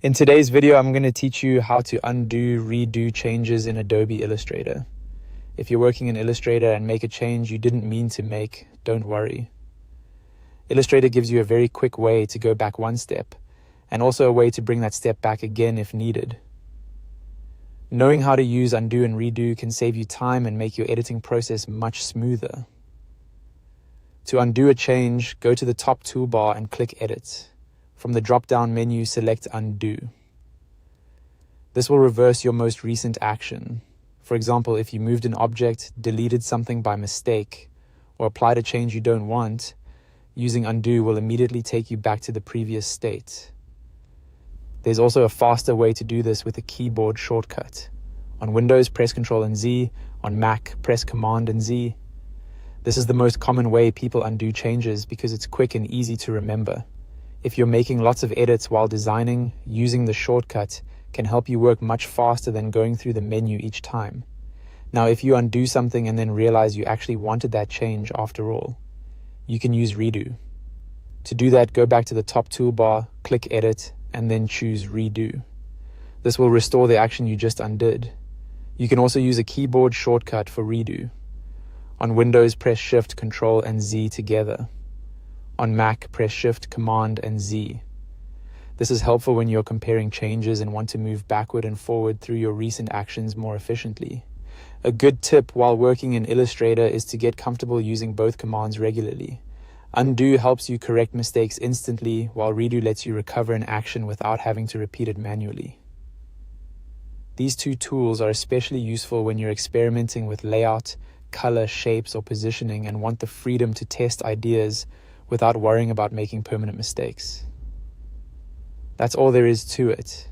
In today's video, I'm going to teach you how to undo, redo changes in Adobe Illustrator. If you're working in Illustrator and make a change you didn't mean to make, don't worry. Illustrator gives you a very quick way to go back one step, and also a way to bring that step back again if needed. Knowing how to use undo and redo can save you time and make your editing process much smoother. To undo a change, go to the top toolbar and click Edit. From the drop-down menu, select Undo. This will reverse your most recent action. For example, if you moved an object, deleted something by mistake, or applied a change you don't want, using Undo will immediately take you back to the previous state. There's also a faster way to do this with a keyboard shortcut. On Windows, press Ctrl and Z. On Mac, press Command and Z. This is the most common way people undo changes because it's quick and easy to remember. If you're making lots of edits while designing, using the shortcut can help you work much faster than going through the menu each time. Now, if you undo something and then realize you actually wanted that change after all, you can use Redo. To do that, go back to the top toolbar, click Edit, and then choose Redo. This will restore the action you just undid. You can also use a keyboard shortcut for Redo. On Windows, press Shift, Ctrl, and Z together. On Mac, press Shift, Command, and Z. This is helpful when you're comparing changes and want to move backward and forward through your recent actions more efficiently. A good tip while working in Illustrator is to get comfortable using both commands regularly. Undo helps you correct mistakes instantly, while Redo lets you recover an action without having to repeat it manually. These two tools are especially useful when you're experimenting with layout, color, shapes, or positioning and want the freedom to test ideas without worrying about making permanent mistakes. That's all there is to it.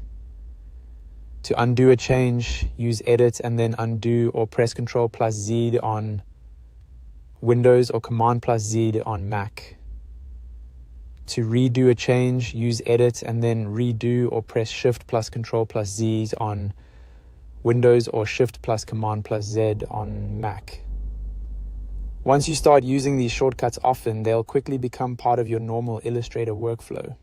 To undo a change, use Edit and then Undo, or press Ctrl plus Z on Windows or Command plus Z on Mac. To redo a change, use Edit and then Redo, or press Shift plus Ctrl plus Z on Windows or Shift plus Command plus Z on Mac. Once you start using these shortcuts often, they'll quickly become part of your normal Illustrator workflow.